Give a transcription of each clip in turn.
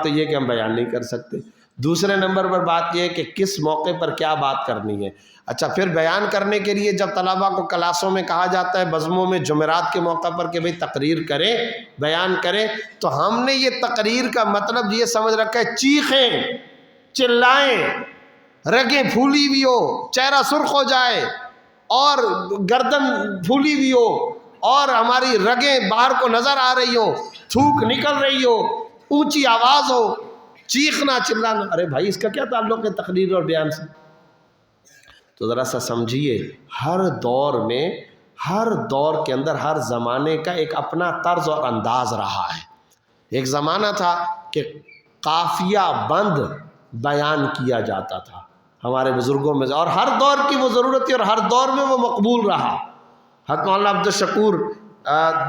تو یہ کہ ہم بیان نہیں کر سکتے۔ دوسرے نمبر پر بات یہ ہے کہ کس موقع پر کیا بات کرنی ہے۔ اچھا، پھر بیان کرنے کے لیے جب طلباء کو کلاسوں میں کہا جاتا ہے بزموں میں جمعرات کے موقع پر کہ بھئی تقریر کریں، بیان کریں، تو ہم نے یہ تقریر کا مطلب یہ سمجھ رکھا ہے چیخیں، چلائیں، رگیں پھولی ہوئی ہو، چہرہ سرخ ہو جائے اور گردن پھولی ہوئی ہو اور ہماری رگیں باہر کو نظر آ رہی ہو، تھوک نکل رہی ہو، اونچی آواز ہو، چیخنا چلانا۔ ارے بھائی اس کا کیا تعلق ہے تقریر اور بیان سے؟ تو ذرا سا سمجھیے، ہر دور میں، ہر دور کے اندر، ہر زمانے کا ایک اپنا طرز اور انداز رہا ہے۔ ایک زمانہ تھا کہ قافیہ بند بیان کیا جاتا تھا ہمارے بزرگوں میں، اور ہر دور کی وہ ضرورت تھی اور ہر دور میں وہ مقبول رہا۔ حضرت مولانا عبدالشکور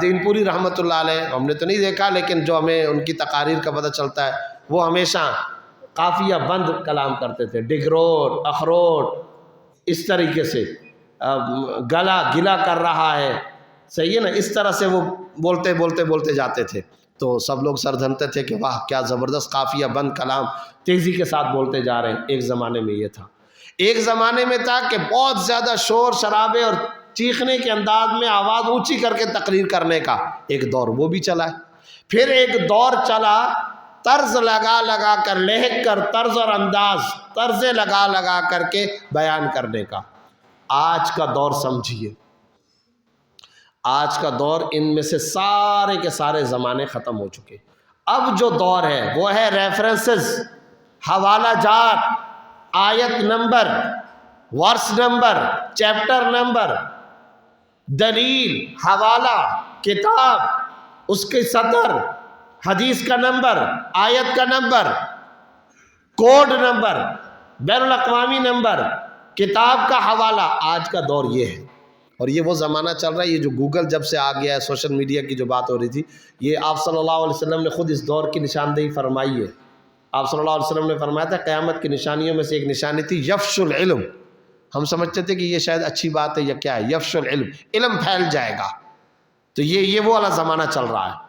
دین پوری رحمۃ اللہ علیہ، ہم نے تو نہیں دیکھا لیکن جو ہمیں ان کی تقاریر کا پتہ چلتا ہے، وہ ہمیشہ قافیہ بند کلام کرتے تھے، ڈگروٹ، اخروٹ، اس طریقے سے گلا کر رہا ہے، صحیح ہے نا، اس طرح سے وہ بولتے جاتے تھے۔ تو سب لوگ سر دھنتے تھے کہ واہ کیا زبردست قافیہ بند کلام، تیزی کے ساتھ بولتے جا رہے ہیں۔ ایک زمانے میں یہ تھا۔ ایک زمانے میں تھا کہ بہت زیادہ شور شرابے اور چیخنے کے انداز میں آواز اونچی کر کے تقریر کرنے کا ایک دور وہ بھی چلا ہے۔ پھر ایک دور چلا طرز لگا کر، لہک کر، طرز اور انداز، طرزیں لگا کر کے بیان کرنے کا۔ آج کا دور سمجھیے، آج کا دور ان میں سے سارے کے سارے زمانے ختم ہو چکے۔ اب جو دور ہے وہ ہے ریفرنسز، حوالہ جات، آیت number, verse number, chapter number, دلیل، حوالہ، کتاب، اس کے سطر، حدیث کا نمبر، آیت کا نمبر، کوڈ نمبر، بین الاقوامی نمبر، کتاب کا حوالہ۔ آج کا دور یہ ہے، اور یہ وہ زمانہ چل رہا ہے، یہ جو گوگل جب سے آ گیا ہے، سوشل میڈیا کی جو بات ہو رہی تھی، یہ آپ صلی اللہ علیہ وسلم نے خود اس دور کی نشاندہی فرمائی ہے۔ آپ صلی اللہ علیہ وسلم نے فرمایا تھا قیامت کی نشانیوں میں سے ایک نشانی تھی یفش العلم۔ ہم سمجھتے تھے کہ یہ شاید اچھی بات ہے یا کیا ہے، یفش العلم، علم پھیل جائے گا۔ تو یہ وہ والا زمانہ چل رہا ہے۔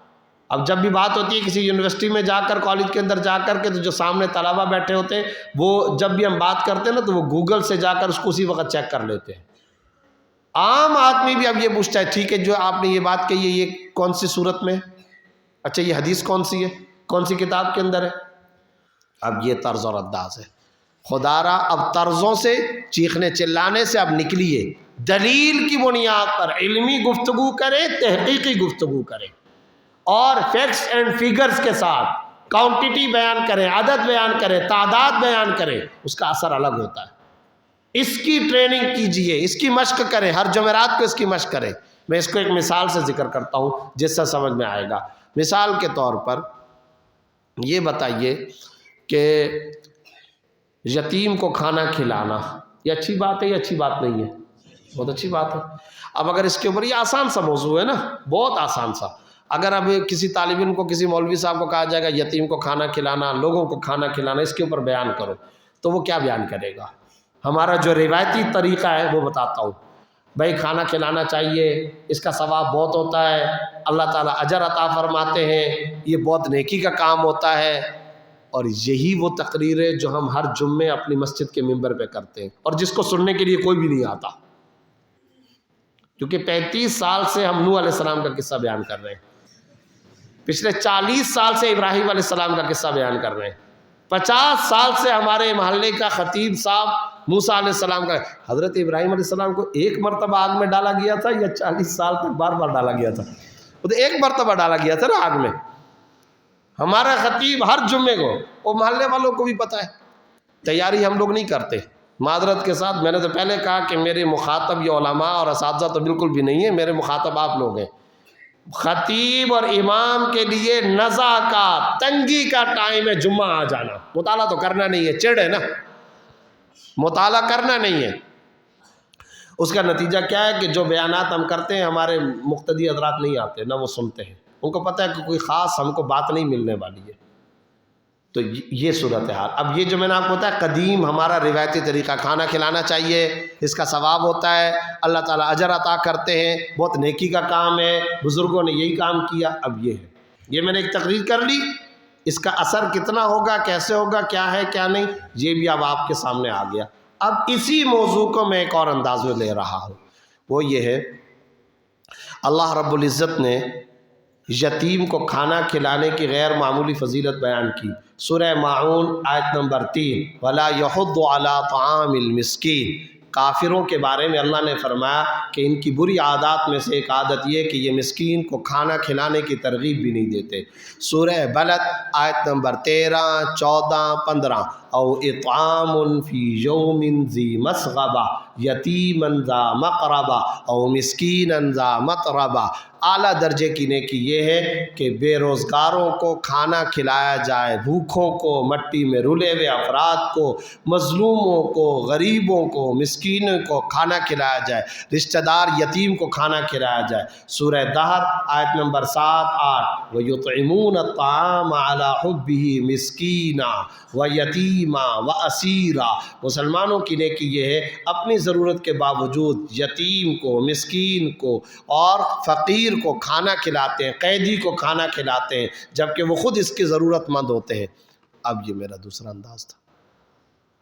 اب جب بھی بات ہوتی ہے کسی یونیورسٹی میں جا کر، کالج کے اندر جا کر کے، تو جو سامنے طلباء بیٹھے ہوتے ہیں، وہ جب بھی ہم بات کرتے ہیں نا، تو وہ گوگل سے جا کر اس کو اسی وقت چیک کر لیتے ہیں۔ عام آدمی بھی اب یہ پوچھتا ہے ٹھیک ہے جو آپ نے یہ بات کہی ہے یہ کون سی صورت میں، اچھا یہ حدیث کون سی ہے، کون سی کتاب کے اندر ہے۔ اب یہ طرز اور انداز ہے۔ خدا را اب طرزوں سے، چیخنے چلانے سے اب نکلیے، دلیل کی بنیاد پر علمی گفتگو کرے، تحقیقی گفتگو کرے، اور فیکٹس اینڈ فیگرز کے ساتھ کاؤنٹیٹی بیان کرے، عدد بیان کرے، تعداد بیان کرے، اس کا اثر الگ ہوتا ہے۔ اس کی ٹریننگ کیجئے، اس کی مشق کریں، ہر جمعرات کو اس کی مشق کریں۔ میں اس کو ایک مثال سے ذکر کرتا ہوں جس سے سمجھ میں آئے گا۔ مثال کے طور پر یہ بتائیے کہ یتیم کو کھانا کھلانا یہ اچھی بات ہے یا اچھی بات نہیں ہے؟ بہت اچھی بات ہے۔ اب اگر اس کے اوپر، یہ آسان سا موضوع ہے نا، بہت آسان سا، اگر اب کسی طالب علم کو، کسی مولوی صاحب کو کہا جائے گا یتیم کو کھانا کھلانا، لوگوں کو کھانا کھلانا، اس کے اوپر بیان کرو، تو وہ کیا بیان کرے گا؟ ہمارا جو روایتی طریقہ ہے وہ بتاتا ہوں۔ بھائی کھانا کھلانا چاہیے، اس کا ثواب بہت ہوتا ہے، اللہ تعالیٰ اجر عطا فرماتے ہیں، یہ بہت نیکی کا کام ہوتا ہے۔ اور یہی وہ تقریر ہے جو ہم ہر جمعے اپنی مسجد کے ممبر پہ کرتے ہیں، اور جس کو سننے کے لیے کوئی بھی نہیں آتا، کیونکہ 35 سال سے ہم نوح علیہ السلام کا قصہ بیان کر رہے ہیں، پچھلے 40 سال سے ابراہیم علیہ السلام کا قصہ بیان کر رہے ہیں، 50 سال سے ہمارے محلے کا خطیب صاحب موسیٰ علیہ السلام کا۔ حضرت ابراہیم علیہ السلام کو ایک مرتبہ آگ میں ڈالا گیا تھا یا 40 سال تک بار بار ڈالا گیا تھا؟ وہ تو ایک مرتبہ ڈالا گیا تھا نا آگ میں۔ ہمارا خطیب ہر جمعے کو، وہ محلے والوں کو بھی پتہ ہے، تیاری ہم لوگ نہیں کرتے، معذرت کے ساتھ۔ میں نے تو پہلے کہا کہ میرے مخاطب یہ علماء اور اساتذہ تو بالکل بھی نہیں ہیں، میرے مخاطب آپ لوگ ہیں۔ خطیب اور امام کے لیے نزع کا، تنگی کا ٹائم ہے جمعہ آ جانا۔ مطالعہ تو کرنا نہیں ہے، چڑ ہے نا، مطالعہ کرنا نہیں ہے۔ اس کا نتیجہ کیا ہے کہ جو بیانات ہم کرتے ہیں ہمارے مقتدی حضرات نہیں آتے، نہ وہ سنتے ہیں، ان کو پتہ ہے کہ کوئی خاص ہم کو بات نہیں ملنے والی ہے۔ تو یہ صورتحال۔ اب یہ جو میں نے آپ کو بتایا قدیم ہمارا روایتی طریقہ، کھانا کھلانا چاہیے، اس کا ثواب ہوتا ہے، اللہ تعالیٰ اجر عطا کرتے ہیں، بہت نیکی کا کام ہے، بزرگوں نے یہی کام کیا۔ اب یہ ہے، یہ میں نے ایک تقریر کر لی، اس کا اثر کتنا ہوگا، کیسے ہوگا، کیا ہے کیا نہیں، یہ بھی اب آپ کے سامنے آ گیا۔ اب اسی موضوع کو میں ایک اور انداز میں لے رہا ہوں، وہ یہ ہے اللہ رب العزت نے یتیم کو کھانا کھلانے کی غیر معمولی فضیلت بیان کی۔ سورہ ماعون آیت نمبر 3، وَلَا يَحُضُّ عَلَىٰ طَعَامِ الْمِسْكِينِ۔ کافروں کے بارے میں اللہ نے فرمایا کہ ان کی بری عادات میں سے ایک عادت یہ کہ یہ مسکین کو کھانا کھلانے کی ترغیب بھی نہیں دیتے۔ سورہ بلد آیت نمبر 13، 14، 15، او اطعام فی یوم ذی مسغبہ یتیما ذا مقربہ او مسکینا ذا متربہ۔ اعلیٰ درجے کی نیکی یہ ہے کہ بے روزگاروں کو کھانا کھلایا جائے، بھوکھوں کو، مٹی میں رلے ہوئے افراد کو، مظلوموں کو، غریبوں کو، مسکینوں کو کھانا کھلایا جائے، رشتہ دار یتیم کو کھانا کھلایا جائے۔ سورہ دہر آیت نمبر 7، 8، وَيُطْعِمُونَ الطَّعَامَ عَلَىٰ حُبِّهِ مِسْكِينًا وَيَتِيمًا وَأَسِيرًا۔ مسلمانوں کی نیکی یہ ہے اپنی ضرورت کے باوجود یتیم کو، مسکین کو اور فقیر کو کھانا کھلاتے ہیں، قیدی کو کھانا کھلاتے ہیں جبکہ وہ خود اس کی ضرورت مند ہوتے ہیں۔ اب یہ میرا دوسرا انداز تھا۔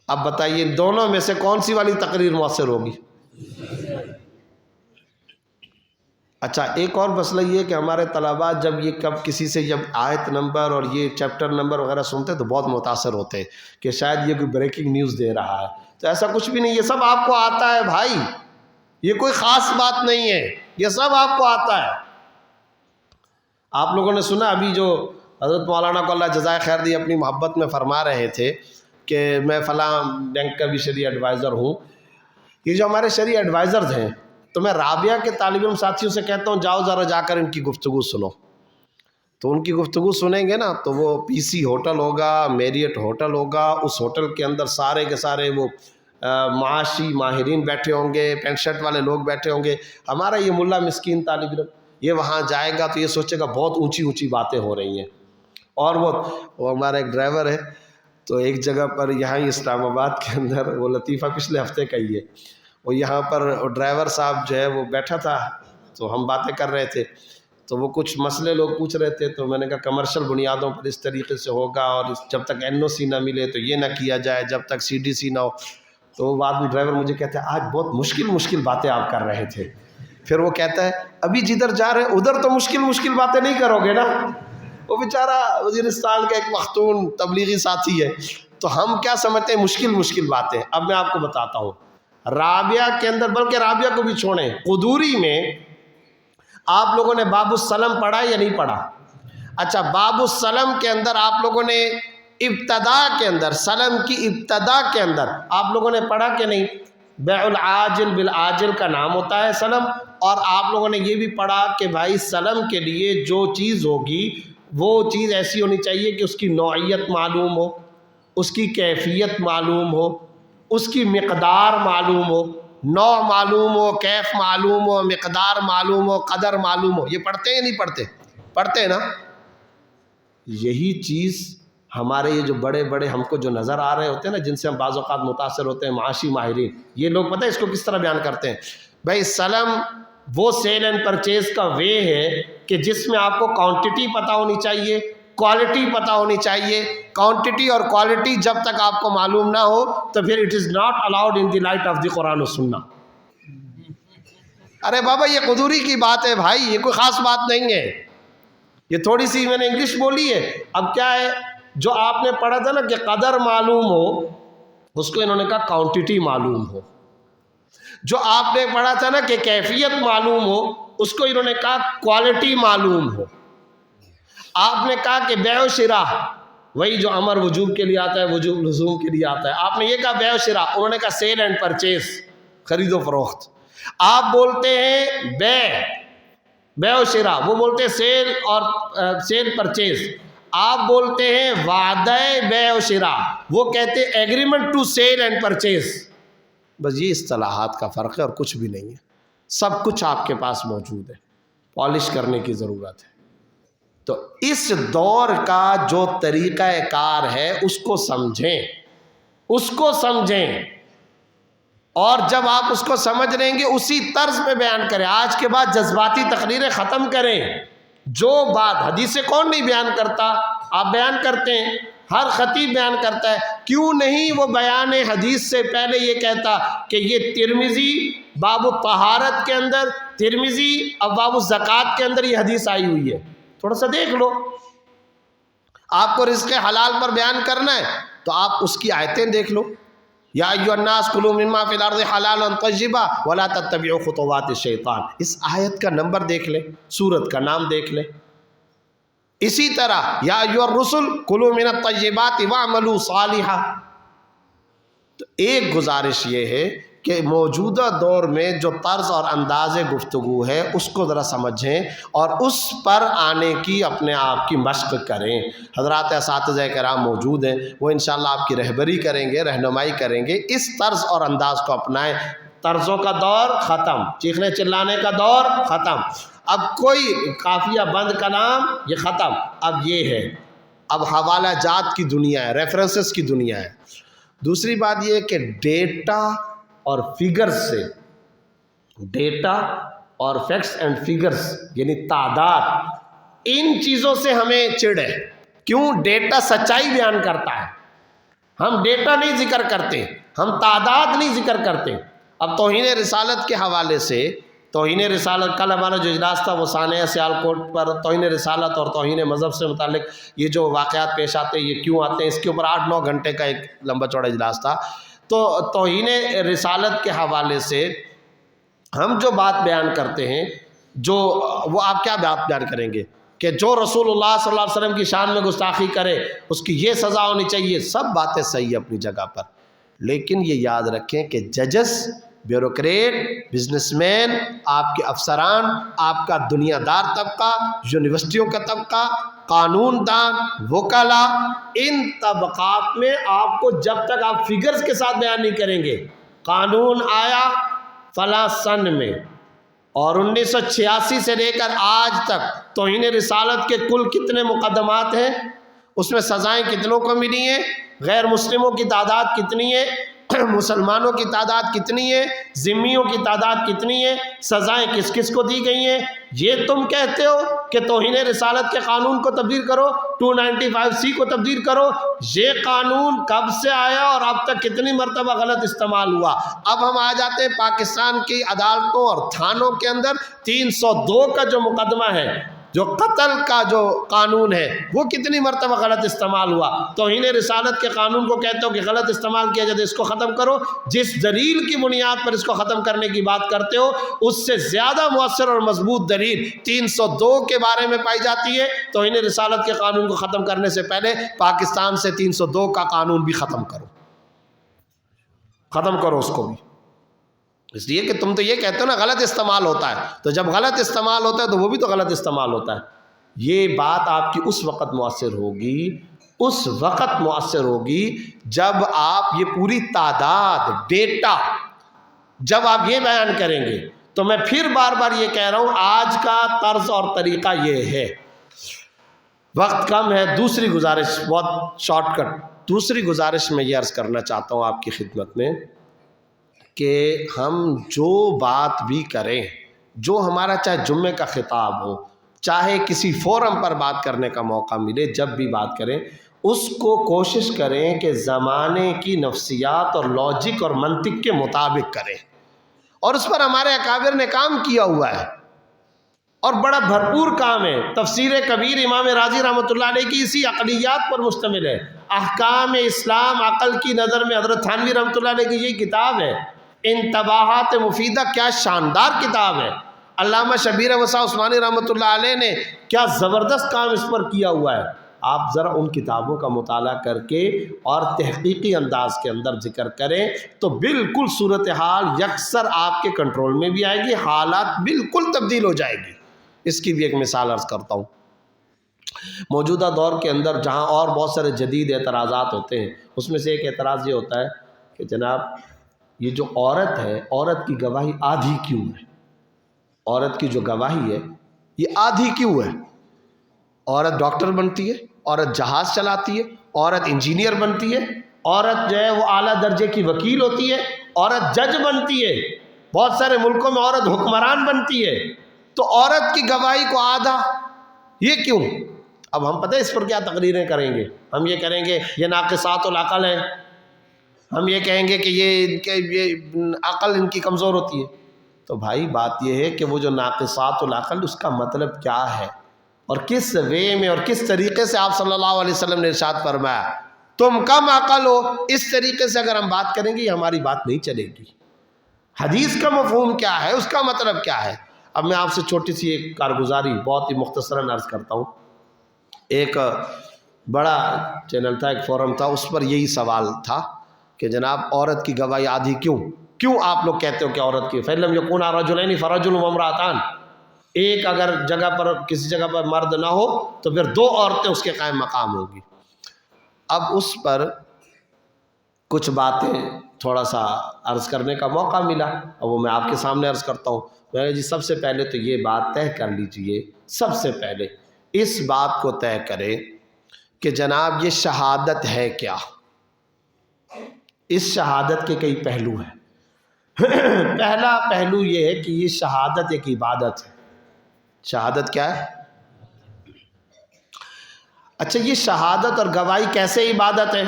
اب بتائیے دونوں میں سے کون سی والی تقریر مؤثر ہوگی؟ اچھا، ایک اور مسئلہ یہ کہ ہمارے طلباء جب یہ کسی سے جب آیت نمبر اور یہ چیپٹر نمبر وغیرہ سنتے ہیں تو بہت متاثر ہوتے ہیں کہ شاید یہ کوئی بریکنگ نیوز دے رہا ہے، تو ایسا کچھ بھی نہیں، یہ سب آپ کو آتا ہے بھائی، یہ کوئی خاص بات نہیں ہے، یہ سب آپ کو آتا ہے۔ آپ لوگوں نے سنا ابھی جو حضرت مولانا کو اللہ جزائے خیر دی اپنی محبت میں فرما رہے تھے کہ میں فلاں بینک کا بھی شرعی ایڈوائزر ہوں۔ یہ جو ہمارے شرعی ایڈوائزرز ہیں، تو میں رابعہ کے طالب علم ساتھیوں سے کہتا ہوں جاؤ ذرا جا کر ان کی گفتگو سنو، تو ان کی گفتگو سنیں گے نا تو وہ پی سی ہوٹل ہوگا، میریٹ ہوٹل ہوگا، اس ہوٹل کے اندر سارے کے سارے وہ معاشی ماہرین بیٹھے ہوں گے، پینٹ شرٹ والے لوگ بیٹھے ہوں گے۔ ہمارا یہ ملا مسکین طالب علم یہ وہاں جائے گا تو یہ سوچے گا بہت اونچی اونچی باتیں ہو رہی ہیں۔ اور وہ ہمارا ایک ڈرائیور ہے، تو ایک جگہ پر یہاں ہی اسلام آباد کے اندر، وہ لطیفہ پچھلے ہفتے کا ہی ہے، وہ یہاں پر ڈرائیور صاحب جو ہے وہ بیٹھا تھا تو ہم باتیں کر رہے تھے، تو وہ کچھ مسئلے لوگ پوچھ رہے تھے، تو میں نے کہا کمرشل بنیادوں پر اس طریقے سے ہوگا، اور جب تک NOC نہ ملے تو یہ نہ کیا جائے، جب تک CDC نہ ہو۔ تو وہ بعد میں ڈرائیور مجھے کہتا ہے آج بہت مشکل باتیں آپ کر رہے تھے۔ پھر وہ کہتا ہے ابھی جدھر جا رہے ہیں ادھر تو مشکل باتیں نہیں کرو گے نا۔ وہ بیچارہ وزیرستان کا ایک مختون تبلیغی ساتھی ہے، تو ہم کیا سمجھتے ہیں مشکل باتیں۔ اب میں آپ کو بتاتا ہوں، رابعہ کے اندر، بلکہ رابعہ کو بھی چھوڑیں، قدوری میں آپ لوگوں نے باب السلم پڑھا یا نہیں پڑھا؟ اچھا، باب السلم کے اندر آپ لوگوں نے ابتدا کے اندر، سلم کی ابتدا کے اندر آپ لوگوں نے پڑھا کہ نہیں؟ بیع العاجل بالعاجل کا نام ہوتا ہے سلم، اور آپ لوگوں نے یہ بھی پڑھا کہ بھائی سلم کے لیے جو چیز ہوگی وہ چیز ایسی ہونی چاہیے کہ اس کی نوعیت معلوم ہو، اس کی کیفیت معلوم ہو، اس کی مقدار معلوم ہو، نوع معلوم ہو، کیف معلوم ہو، مقدار معلوم ہو، قدر معلوم ہو۔ یہ پڑھتے ہیں یا نہیں پڑھتے؟ پڑھتے ہیں نا؟ یہی چیز ہمارے یہ جو بڑے ہم کو جو نظر آ رہے ہوتے ہیں نا، جن سے ہم بعض اوقات متاثر ہوتے ہیں، معاشی ماہرین، یہ لوگ پتہ ہے اس کو کس طرح بیان کرتے ہیں؟ بھائی سلم وہ سیل اینڈ پرچیز کا وے ہے کہ جس میں آپ کو کوانٹٹی پتہ ہونی چاہیے، کوالٹی پتہ ہونی چاہیے۔ کوانٹٹی اور کوالٹی جب تک آپ کو معلوم نہ ہو تو پھر it is not allowed in the light of the Quran و سنہ۔ ارے بابا یہ قدوری کی بات ہے بھائی، یہ کوئی خاص بات نہیں ہے، یہ تھوڑی سی میں نے انگلش بولی ہے۔ اب کیا ہے، جو آپ نے پڑھا تھا نا کہ قدر معلوم ہو، اس کو انہوں نے کہا کوانٹٹی معلوم ہو۔ جو آپ نے پڑھا تھا نا کہ کیفیت معلوم ہو، اس کو انہوں نے کہا کوالٹی معلوم ہو۔ آپ نے کہا کہ بیع و شراء، وہی جو امر وجوب کے لیے آتا ہے، وجوب لزوم کے لیے آتا ہے، آپ نے یہ کہا بیع و شراء، انہوں نے کہا سیل اینڈ پرچیز، خرید و فروخت۔ آپ بولتے ہیں بیع و شراء، وہ بولتے ہیں سیل اور سیل پرچیز۔ آپ بولتے ہیں وعدہ بیع و شراء، وہ کہتے ہیں agreement to sell and purchase. بس یہ اصطلاحات کا فرق ہے اور کچھ بھی نہیں ہے، سب کچھ آپ کے پاس موجود ہے، پالش کرنے کی ضرورت ہے۔ تو اس دور کا جو طریقہ کار ہے اس کو سمجھیں، اور جب آپ اس کو سمجھ لیں گے اسی طرز پہ بیان کریں۔ آج کے بعد جذباتی تقریریں ختم کریں۔ جو بات حدیث کون نہیں بیان کرتا، آپ بیان کرتے ہیں، ہر خطیب بیان کرتا ہے، کیوں نہیں وہ بیان حدیث سے پہلے یہ کہتا کہ یہ ترمذی باب الطہارت کے اندر، ترمذی اب باب الزکوٰۃ کے اندر یہ حدیث آئی ہوئی ہے، تھوڑا سا دیکھ لو۔ آپ کو رزق حلال پر بیان کرنا ہے تو آپ اس کی آیتیں دیکھ لو، یا ایھا الناس کلوا مما فی الارض حلالا طیبا ولا تتبعوا خطوات الشیطان، اس آیت کا نمبر دیکھ لیں، سورت کا نام دیکھ لیں۔ اسی طرح یا ایھا الرسل کلوا من الطیبات واعملوا صالحا۔ تو ایک گزارش یہ ہے کہ موجودہ دور میں جو طرز اور انداز گفتگو ہے اس کو ذرا سمجھیں اور اس پر آنے کی اپنے آپ کی مشق کریں۔ حضرات اساتذہ کرام موجود ہیں، وہ انشاءاللہ آپ کی رہبری کریں گے، رہنمائی کریں گے، اس طرز اور انداز کو اپنائیں۔ طرزوں کا دور ختم، چیخنے چلانے کا دور ختم، اب کوئی قافیہ بند کا نام یہ ختم، اب یہ ہے، اب حوالہ جات کی دنیا ہے، ریفرنسز کی دنیا ہے۔ دوسری بات یہ ہے کہ ڈیٹا اور فگرز سے، ڈیٹا اور فیکٹس اینڈ فگرز یعنی تعداد، ان چیزوں سے ہمیں چڑ ہے۔ کیوں؟ ڈیٹا سچائی بیان کرتا ہے، ہم ڈیٹا نہیں ذکر کرتے، ہم تعداد نہیں ذکر کرتے۔ اب توہین رسالت کے حوالے سے، توہین رسالت، کل ہمارا جو اجلاس تھا وہ سانحہ سیالکوٹ پر توہین رسالت اور توہین مذہب سے متعلق یہ جو واقعات پیش آتے ہیں، یہ کیوں آتے ہیں، اس کے اوپر 8-9 گھنٹے کا ایک لمبا چوڑا اجلاس تھا۔ تو توہین رسالت کے حوالے سے ہم جو بات بیان کرتے ہیں، جو وہ آپ کیا بات بیان کریں گے کہ جو رسول اللہ صلی اللہ علیہ وسلم کی شان میں گستاخی کرے اس کی یہ سزا ہونی چاہیے، سب باتیں صحیح ہیں اپنی جگہ پر، لیکن یہ یاد رکھیں کہ ججز، بیوروکریٹ، بزنس مین، آپ کے افسران، آپ کا دنیا دار طبقہ، یونیورسٹیوں کا طبقہ، قانون دان، وکلاء، ان طبقات میں آپ کو جب تک آپ فگرز کے ساتھ بیان نہیں کریں گے، قانون آیا فلاں سن میں اور 1986 سے لے کر آج تک توہین رسالت کے کل کتنے مقدمات ہیں، اس میں سزائیں کتنوں کو ملی ہیں، غیر مسلموں کی تعداد کتنی ہے، مسلمانوں کی تعداد کتنی ہے، ذمیوں کی تعداد کتنی ہے، سزائیں کس کس کو دی گئی ہیں۔ یہ تم کہتے ہو کہ توہین رسالت کے قانون کو تبدیل کرو، 295C کو تبدیل کرو، یہ قانون کب سے آیا اور اب تک کتنی مرتبہ غلط استعمال ہوا۔ اب ہم آ جاتے ہیں پاکستان کی عدالتوں اور تھانوں کے اندر 302 کا جو مقدمہ ہے، جو قتل کا جو قانون ہے، وہ کتنی مرتبہ غلط استعمال ہوا۔ توہین رسالت کے قانون کو کہتے ہو کہ غلط استعمال کیا جائے، اس کو ختم کرو، جس دلیل کی بنیاد پر اس کو ختم کرنے کی بات کرتے ہو اس سے زیادہ مؤثر اور مضبوط دلیل 302 کے بارے میں پائی جاتی ہے۔ توہین رسالت کے قانون کو ختم کرنے سے پہلے پاکستان سے 302 کا قانون بھی ختم کرو، ختم کرو اس کو بھی، اس لیے کہ تم تو یہ کہتے ہو نا غلط استعمال ہوتا ہے، تو جب غلط استعمال ہوتا ہے تو وہ بھی تو غلط استعمال ہوتا ہے۔ یہ بات آپ کی اس وقت مؤثر ہوگی، اس وقت مؤثر ہوگی جب آپ یہ پوری تعداد، ڈیٹا جب آپ یہ بیان کریں گے۔ تو میں پھر بار بار یہ کہہ رہا ہوں، آج کا طرز اور طریقہ یہ ہے، وقت کم ہے۔ دوسری گزارش، بہت شارٹ کٹ، دوسری گزارش میں یہ عرض کرنا چاہتا ہوں آپ کی خدمت میں کہ ہم جو بات بھی کریں، جو ہمارا چاہے جمعے کا خطاب ہو، چاہے کسی فورم پر بات کرنے کا موقع ملے، جب بھی بات کریں اس کو کوشش کریں کہ زمانے کی نفسیات اور لاجک اور منطق کے مطابق کریں، اور اس پر ہمارے اکابر نے کام کیا ہوا ہے اور بڑا بھرپور کام ہے۔ تفسیر کبیر امام راضی رحمۃ اللہ علیہ کی اسی عقلیات پر مشتمل ہے۔ احکام اسلام عقل کی نظر میں حضرت تھانوی رحمۃ اللہ علیہ کی یہی کتاب ہے۔ انتباہات مفیدہ کیا شاندار کتاب ہے۔ علامہ شبیر وسا عثمانی رحمۃ اللہ علیہ نے کیا زبردست کام اس پر کیا ہوا ہے۔ آپ ذرا ان کتابوں کا مطالعہ کر کے اور تحقیقی انداز کے اندر ذکر کریں تو بالکل صورتحال یکسر آپ کے کنٹرول میں بھی آئے گی، حالات بالکل تبدیل ہو جائے گی۔ اس کی بھی ایک مثال عرض کرتا ہوں۔ موجودہ دور کے اندر جہاں اور بہت سارے جدید اعتراضات ہوتے ہیں، اس میں سے ایک اعتراض یہ ہوتا ہے کہ جناب یہ جو عورت ہے، عورت کی گواہی آدھی کیوں ہے؟ عورت کی جو گواہی ہے یہ آدھی کیوں ہے؟ عورت ڈاکٹر بنتی ہے، عورت جہاز چلاتی ہے، عورت انجینئر بنتی ہے، عورت جو ہے وہ اعلیٰ درجے کی وکیل ہوتی ہے، عورت جج بنتی ہے، بہت سارے ملکوں میں عورت حکمران بنتی ہے، تو عورت کی گواہی کو آدھا، یہ کیوں؟ اب ہم پتہ ہے اس پر کیا تقریریں کریں گے؟ ہم یہ کریں گے یہ ناقصات العقل ہیں، ہم یہ کہیں گے کہ یہ عقل ان کی کمزور ہوتی ہے۔ تو بھائی بات یہ ہے کہ وہ جو ناقصات العقل اس کا مطلب کیا ہے، اور کس وے میں اور کس طریقے سے آپ صلی اللہ علیہ وسلم نے ارشاد فرمایا تم کم عقل ہو، اس طریقے سے اگر ہم بات کریں گے یہ ہماری بات نہیں چلے گی۔ حدیث کا مفہوم کیا ہے، اس کا مطلب کیا ہے؟ اب میں آپ سے چھوٹی سی ایک کارگزاری بہت ہی مختصراً عرض کرتا ہوں۔ ایک بڑا چینل تھا، ایک فورم تھا، اس پر یہی سوال تھا کہ جناب عورت کی گواہی آدھی کیوں آپ لوگ کہتے ہو کہ عورت کی فَإِن لَمْ يَكُونَا رَجُلَيْنِ فَرَجُلٌ وَامْرَأَتَانِ، ایک اگر جگہ پر کسی جگہ پر مرد نہ ہو تو پھر دو عورتیں اس کے قائم مقام ہوگی۔ اب اس پر کچھ باتیں تھوڑا سا عرض کرنے کا موقع ملا، اور وہ میں آپ کے سامنے عرض کرتا ہوں۔ میں نے جی سب سے پہلے تو یہ بات طے کر لیجئے، سب سے پہلے اس بات کو طے کرے کہ جناب یہ شہادت ہے کیا؟ اس شہادت کے کئی پہلو ہیں۔ پہلا پہلو یہ ہے کہ یہ شہادت ایک عبادت ہے۔ شہادت کیا ہے؟ اچھا یہ شہادت اور گواہی کیسے عبادت ہے؟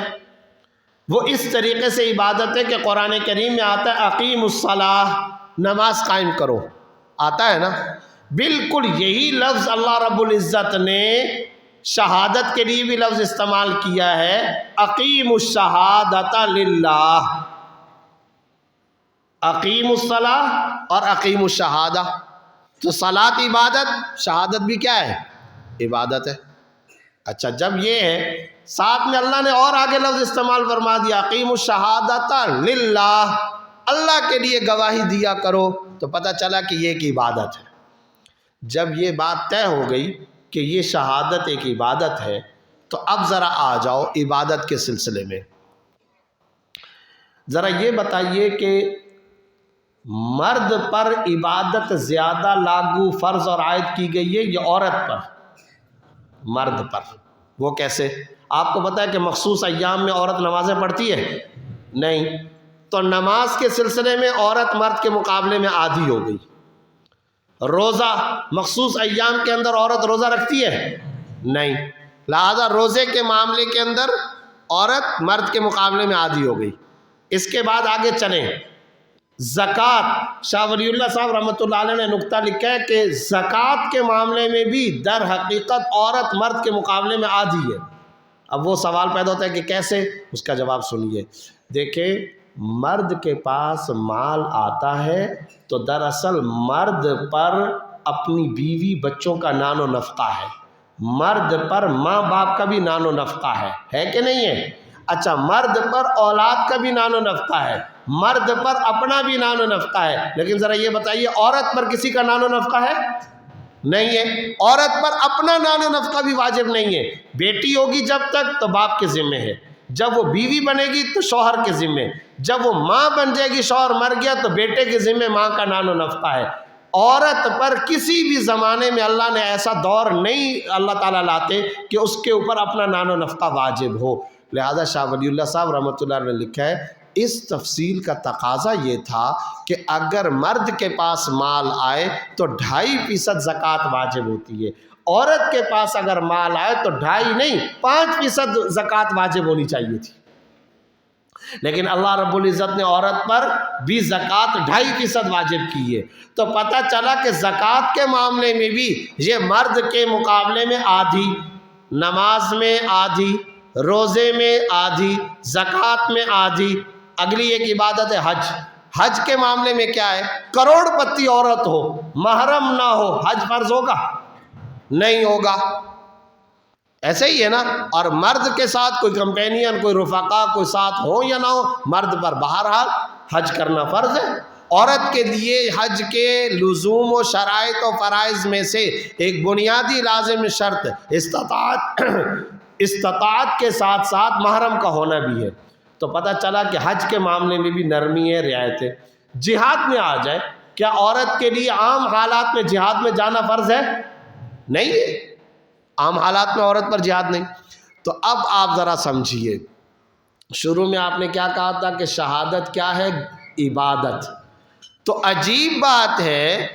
وہ اس طریقے سے عبادت ہے کہ قرآن کریم میں آتا ہے اقیم الصلاۃ، نماز قائم کرو، آتا ہے نا؟ بالکل یہی لفظ اللہ رب العزت نے شہادت کے لیے بھی لفظ استعمال کیا ہے، اقیم الشہادۃ للہ، اقیم الصلاۃ اور اقیم الشہادہ۔ تو صلاۃ عبادت، شہادت بھی کیا ہے؟ عبادت ہے۔ اچھا جب یہ ہے، ساتھ میں اللہ نے اور آگے لفظ استعمال فرما دیا اقیم الشہادۃ للہ، اللہ کے لیے گواہی دیا کرو، تو پتہ چلا کہ یہ ایک عبادت ہے۔ جب یہ بات طے ہو گئی کہ یہ شہادت ایک عبادت ہے، تو اب ذرا آ جاؤ عبادت کے سلسلے میں۔ ذرا یہ بتائیے کہ مرد پر عبادت زیادہ لاگو فرض اور عائد کی گئی ہے یا عورت پر؟ مرد پر۔ وہ کیسے؟ آپ کو پتہ ہے کہ مخصوص ایام میں عورت نمازیں پڑھتی ہے؟ نہیں۔ تو نماز کے سلسلے میں عورت مرد کے مقابلے میں آدھی ہو گئی۔ روزہ مخصوص ایام کے اندر عورت روزہ رکھتی ہے؟ نہیں، لہذا روزے کے معاملے کے اندر عورت مرد کے مقابلے میں آدھی ہو گئی۔ اس کے بعد آگے چلیں، زکوٰۃ، شاہ ولی اللہ صاحب رحمۃ اللہ علیہ نے نقطہ لکھا ہے کہ زکوٰۃ کے معاملے میں بھی در حقیقت عورت مرد کے مقابلے میں آدھی ہے۔ اب وہ سوال پیدا ہوتا ہے کہ کیسے؟ اس کا جواب سنیے۔ دیکھیں مرد کے پاس مال آتا ہے تو دراصل مرد پر اپنی بیوی بچوں کا نان و نفقہ ہے، مرد پر ماں باپ کا بھی نان و نفقہ ہے کہ نہیں ہے؟ اچھا مرد پر اولاد کا بھی نان و نفقہ ہے، مرد پر اپنا بھی نان و نفقہ ہے، لیکن ذرا یہ بتائیے عورت پر کسی کا نان و نفقہ ہے؟ نہیں ہے۔ عورت پر اپنا نان و نفقہ بھی واجب نہیں ہے۔ بیٹی ہوگی جب تک تو باپ کے ذمہ ہے، جب وہ بیوی بنے گی تو شوہر کے ذمہ، جب وہ ماں بن جائے گی شوہر مر گیا تو بیٹے کے ذمہ ماں کا نان و نفقہ ہے۔ عورت پر کسی بھی زمانے میں اللہ نے ایسا دور نہیں اللہ تعالیٰ لاتے کہ اس کے اوپر اپنا نان و نفقہ واجب ہو۔ لہذا شاہ ولی اللہ صاحب رحمۃ اللہ نے لکھا ہے اس تفصیل کا تقاضا یہ تھا کہ اگر مرد کے پاس مال آئے تو 2.5% زکوٰۃ واجب ہوتی ہے، عورت کے پاس اگر مال آئے تو 2.5 نہیں 5% زکوٰۃ واجب ہونی چاہیے تھی، لیکن اللہ رب العزت نے عورت پر بھی زکوٰۃ 2.5% واجب کی ہے۔ تو پتہ چلا کہ زکوٰۃ کے معاملے میں بھی یہ مرد کے مقابلے میں آدھی، نماز میں آدھی، روزے میں آدھی، زکوٰۃ میں آدھی۔ اگلی ایک عبادت ہے حج۔ حج کے معاملے میں کیا ہے؟ کروڑ پتی عورت ہو، محرم نہ ہو، حج فرض ہوگا؟ نہیں ہوگا۔ ایسے ہی ہے نا؟ اور مرد کے ساتھ کوئی کمپینین، کوئی رفقا، کوئی ساتھ ہو یا نہ ہو، مرد پر بہرحال حج کرنا فرض ہے۔ عورت کے لیے حج کے لزوم و شرائط و فرائض میں سے ایک بنیادی لازم شرط استطاعت کے ساتھ ساتھ محرم کا ہونا بھی ہے۔ تو پتہ چلا کہ حج کے معاملے میں بھی نرمی ہے، رعایت ہے۔ جہاد میں آ جائے، کیا عورت کے لیے عام حالات میں جہاد میں جانا فرض ہے؟ نہیں ہے، عام حالات میں عورت پر جہاد نہیں۔ تو اب آپ ذرا سمجھیے، شروع میں آپ نے کیا کہا تھا کہ شہادت کیا ہے؟ عبادت۔ تو عجیب بات ہے،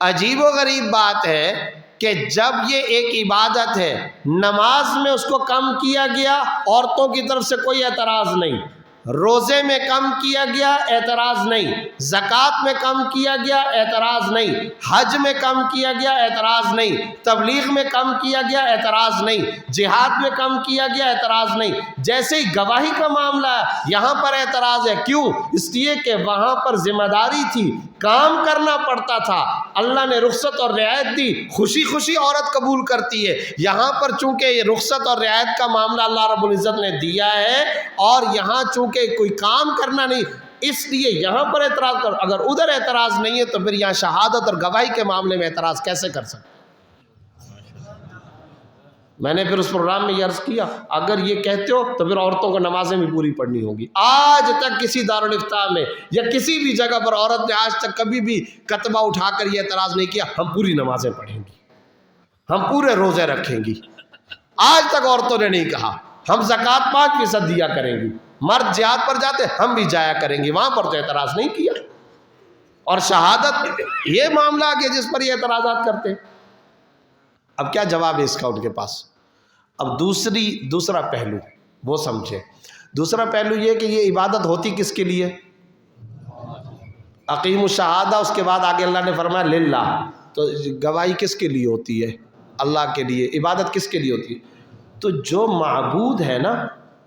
عجیب و غریب بات ہے کہ جب یہ ایک عبادت ہے، نماز میں اس کو کم کیا گیا، عورتوں کی طرف سے کوئی اعتراض نہیں، روزے میں کم کیا گیا، اعتراض نہیں، زکوٰۃ میں کم کیا گیا، اعتراض نہیں، حج میں کم کیا گیا، اعتراض نہیں، تبلیغ میں کم کیا گیا، اعتراض نہیں، جہاد میں کم کیا گیا، اعتراض نہیں، جیسے ہی گواہی کا معاملہ ہے یہاں پر اعتراض ہے۔ کیوں؟ اس لیے کہ وہاں پر ذمہ داری تھی، کام کرنا پڑتا تھا، اللہ نے رخصت اور رعایت دی، خوشی خوشی عورت قبول کرتی ہے۔ یہاں پر چونکہ یہ رخصت اور رعایت کا معاملہ اللہ رب العزت نے دیا ہے، اور یہاں چونکہ کوئی کام کرنا نہیں، اس لیے یہاں پر اعتراض کر، اگر ادھر اعتراض نہیں ہے تو پھر یہاں شہادت اور گواہی کے معاملے میں اعتراض کیسے کر سکتے؟ میں نے پھر اس پروگرام میں یہ عرض کیا، اگر یہ کہتے ہو تو پھر عورتوں کو نمازیں بھی پوری پڑھنی ہوگی۔ آج تک کسی دارالافتاء میں یا کسی بھی جگہ پر عورت نے آج تک کبھی بھی کتبہ اٹھا کر یہ اعتراض نہیں کیا ہم پوری نمازیں پڑھیں گی، ہم پورے روزے رکھیں گی۔ آج تک عورتوں نے نہیں کہا ہم زکوٰۃ 5% دیا کریں گی، مرد جہاد پر جاتے ہم بھی جایا کریں گے، وہاں پر تو اعتراض نہیں کیا۔ اور شہادت یہ معاملہ آ گیا جس پر یہ اعتراضات کرتے ہیں۔ اب کیا جواب ہے اس کا ان کے پاس؟ اب دوسرا پہلو وہ سمجھے۔ دوسرا پہلو یہ کہ یہ عبادت ہوتی کس کے لیے؟ اقیم الشہادہ، اس کے بعد آگے اللہ نے فرمایا للہ، تو گواہی کس کے لیے ہوتی ہے؟ اللہ کے لیے۔ عبادت کس کے لیے ہوتی ہے؟ تو جو معبود ہے نا،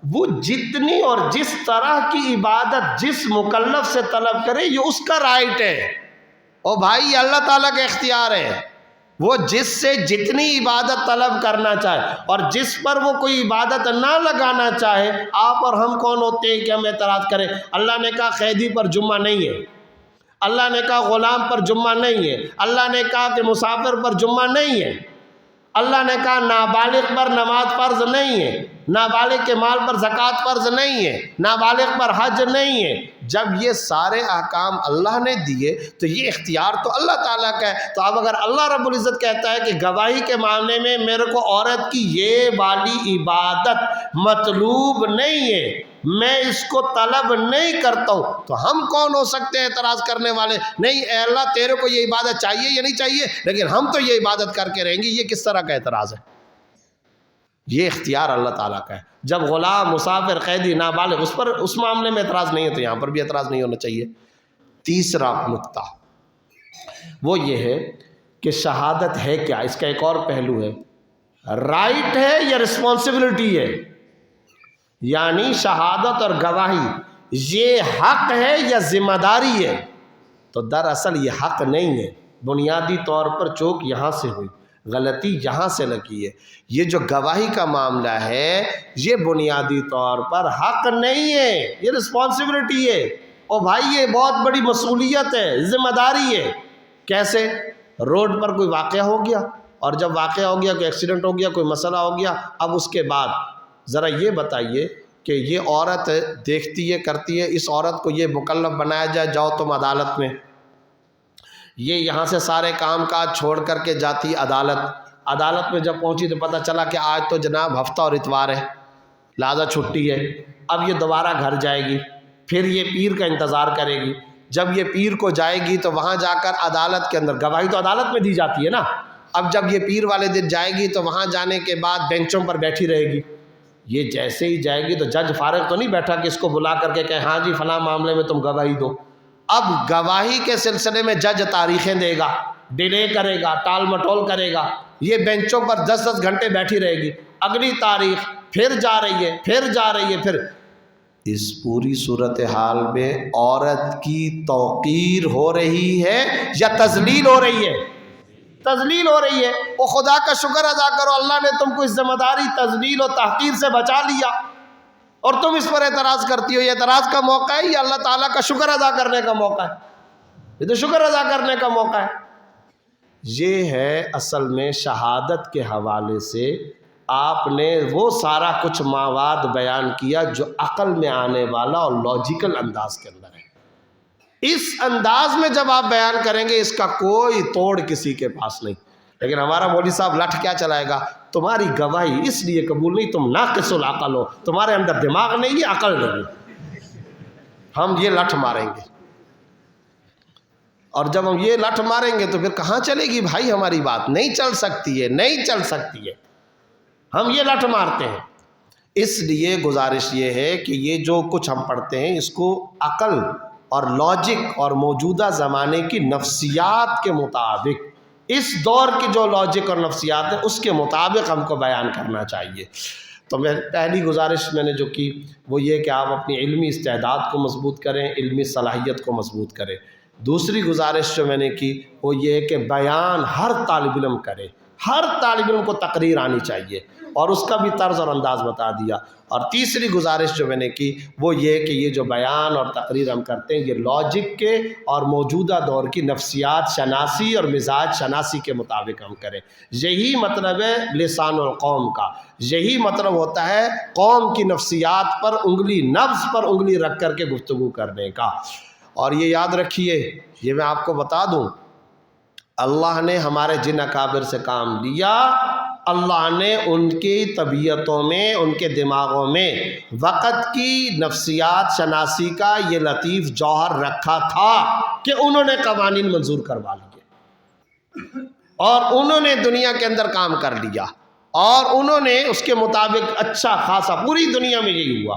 وہ جتنی اور جس طرح کی عبادت جس مکلف سے طلب کرے یہ اس کا رائٹ ہے۔ اور بھائی یہ اللہ تعالیٰ کا اختیار ہے، وہ جس سے جتنی عبادت طلب کرنا چاہے، اور جس پر وہ کوئی عبادت نہ لگانا چاہے، آپ اور ہم کون ہوتے ہیں کہ ہم اعتراض کریں؟ اللہ نے کہا قیدی پر جمعہ نہیں ہے، اللہ نے کہا غلام پر جمعہ نہیں ہے، اللہ نے کہا کہ مسافر پر جمعہ نہیں ہے، اللہ نے کہا نابالغ پر نماز فرض نہیں ہے، نابالغ کے مال پر زکوٰۃ فرض نہیں ہے، نابالغ پر حج نہیں ہے۔ جب یہ سارے احکام اللہ نے دیے تو یہ اختیار تو اللہ تعالیٰ کا ہے۔ تو اب اگر اللہ رب العزت کہتا ہے کہ گواہی کے معاملے میں میرے کو عورت کی یہ والی عبادت مطلوب نہیں ہے، میں اس کو طلب نہیں کرتا ہوں، تو ہم کون ہو سکتے ہیں اعتراض کرنے والے؟ نہیں اے اللہ تیرے کو یہ عبادت چاہیے یا نہیں چاہیے، لیکن ہم تو یہ عبادت کر کے رہیں گے۔ یہ کس طرح کا اعتراض ہے؟ یہ اختیار اللہ تعالیٰ کا ہے۔ جب غلام، مسافر، قیدی، نابالغ اس معاملے میں اعتراض نہیں ہے تو یہاں پر بھی اعتراض نہیں ہونا چاہیے۔ تیسرا نقطہ وہ یہ ہے کہ شہادت ہے کیا؟ اس کا ایک اور پہلو ہے، رائٹ ہے یا رسپانسبلٹی ہے؟ یعنی شہادت اور گواہی یہ حق ہے یا ذمہ داری ہے؟ تو دراصل یہ حق نہیں ہے، بنیادی طور پر چوک یہاں سے ہوئی، غلطی یہاں سے لگی ہے۔ یہ جو گواہی کا معاملہ ہے یہ بنیادی طور پر حق نہیں ہے، یہ رسپانسبلٹی ہے۔ اور بھائی یہ بہت بڑی مسئولیت ہے، ذمہ داری ہے۔ کیسے؟ روڈ پر کوئی واقعہ ہو گیا، اور جب واقعہ ہو گیا، کوئی ایکسیڈنٹ ہو گیا، کوئی مسئلہ ہو گیا، اب اس کے بعد ذرا یہ بتائیے کہ یہ عورت دیکھتی ہے، کرتی ہے، اس عورت کو یہ مکلف بنایا جائے جاؤ تم عدالت میں، یہ یہاں سے سارے کام کاج چھوڑ کر کے جاتی عدالت میں جب پہنچی تو پتہ چلا کہ آج تو جناب ہفتہ اور اتوار ہے، لہذا چھٹی ہے۔ اب یہ دوبارہ گھر جائے گی، پھر یہ پیر کا انتظار کرے گی۔ جب یہ پیر کو جائے گی تو وہاں جا کر عدالت کے اندر گواہی تو عدالت میں دی جاتی ہے نا، اب جب یہ پیر والے دن جائے گی تو وہاں جانے کے بعد بینچوں پر بیٹھی رہے گی۔ یہ جیسے ہی جائے گی تو جج فارغ تو نہیں بیٹھا کہ اس کو بلا کر کے کہے ہاں جی فلاں معاملے میں تم گواہی دو۔ اب گواہی کے سلسلے میں جج تاریخیں دے گا، ڈیلے کرے گا، ٹال مٹول کرے گا، یہ بینچوں پر 10 گھنٹے بیٹھی رہے گی، اگلی تاریخ پھر جا رہی ہے، پھر جا رہی ہے، پھر اس پوری صورتحال میں عورت کی توقیر ہو رہی ہے یا تذلیل ہو رہی ہے؟ تذلیل ہو رہی ہے۔ وہ خدا کا شکر ادا کرو، اللہ نے تم کو اس ذمہ داری تذلیل و تحقیر سے بچا لیا، اور تم اس پر اعتراض کرتی ہو۔ یہ اعتراض کا موقع ہے یا اللہ تعالیٰ کا شکر ادا کرنے کا موقع ہے؟ یہ تو شکر ادا کرنے کا موقع ہے۔ یہ ہے اصل میں شہادت کے حوالے سے آپ نے وہ سارا کچھ مواد بیان کیا جو عقل میں آنے والا اور لاجیکل انداز کے اندر ہے۔ اس انداز میں جب آپ بیان کریں گے اس کا کوئی توڑ کسی کے پاس نہیں۔ لیکن ہمارا مولوی صاحب لٹھ کیا چلائے گا؟ تمہاری گواہی اس لیے قبول نہیں، تم ناقص العقل ہو، تمہارے اندر دماغ نہیں ہے، عقل نہیں، ہم یہ لٹھ ماریں گے۔ اور جب ہم یہ لٹ ماریں گے تو پھر کہاں چلے گی بھائی ہماری بات؟ نہیں چل سکتی ہے، نہیں چل سکتی ہے، ہم یہ لٹ مارتے ہیں۔ اس لیے گزارش یہ ہے کہ یہ جو کچھ ہم پڑھتے ہیں اس کو عقل اور لاجک اور موجودہ زمانے کی نفسیات کے مطابق، اس دور کی جو لاجک اور نفسیات ہے اس کے مطابق ہم کو بیان کرنا چاہیے۔ تو پہلی گزارش میں نے جو کی وہ یہ کہ آپ اپنی علمی استعداد کو مضبوط کریں، علمی صلاحیت کو مضبوط کریں۔ دوسری گزارش جو میں نے کی وہ یہ کہ بیان ہر طالب علم کرے، ہر طالب علم کو تقریر آنی چاہیے، اور اس کا بھی طرز اور انداز بتا دیا۔ اور تیسری گزارش جو میں نے کی وہ یہ کہ یہ جو بیان اور تقریر ہم کرتے ہیں یہ لاجک کے اور موجودہ دور کی نفسیات شناسی اور مزاج شناسی کے مطابق ہم کریں۔ یہی مطلب ہے لسان القوم کا، یہی مطلب ہوتا ہے قوم کی نفسیات پر انگلی، نبض پر انگلی رکھ کر کے گفتگو کرنے کا۔ اور یہ یاد رکھیے، یہ میں آپ کو بتا دوں، اللہ نے ہمارے جن اکابر سے کام لیا، اللہ نے ان کی طبیعتوں میں، ان کے دماغوں میں وقت کی نفسیات شناسی کا یہ لطیف جوہر رکھا تھا کہ انہوں نے قوانین منظور کروا لیے، اور انہوں نے دنیا کے اندر کام کر لیا، اور انہوں نے اس کے مطابق اچھا خاصا، پوری دنیا میں یہی ہوا۔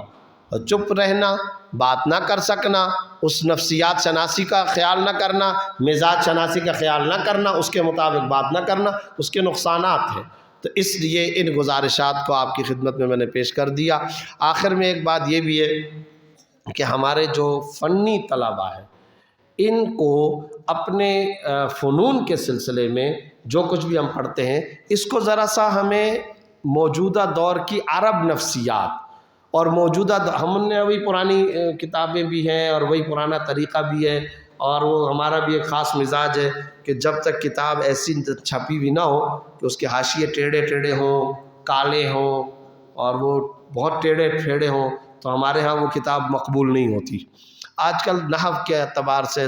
اور چپ رہنا، بات نہ کر سکنا، اس نفسیات شناسی کا خیال نہ کرنا، مزاج شناسی کا خیال نہ کرنا، اس کے مطابق بات نہ کرنا، اس کے نقصانات ہیں۔ تو اس لیے ان گزارشات کو آپ کی خدمت میں نے پیش کر دیا۔ آخر میں ایک بات یہ بھی ہے کہ ہمارے جو فنی طلباء ہیں ان کو اپنے فنون کے سلسلے میں جو کچھ بھی ہم پڑھتے ہیں اس کو ذرا سا ہمیں موجودہ دور کی عرب نفسیات اور موجودہ ہم نے وہی پرانی کتابیں بھی ہیں اور وہی پرانا طریقہ بھی ہے، اور وہ ہمارا بھی ایک خاص مزاج ہے کہ جب تک کتاب ایسی چھپی ہوئی نہ ہو کہ اس کے حاشیے ٹیڑھے ٹیڑھے ہوں، کالے ہوں، اور وہ بہت ٹیڑھے پھیڑے ہوں، تو ہمارے ہاں وہ کتاب مقبول نہیں ہوتی۔ آج کل نحو کے اعتبار سے،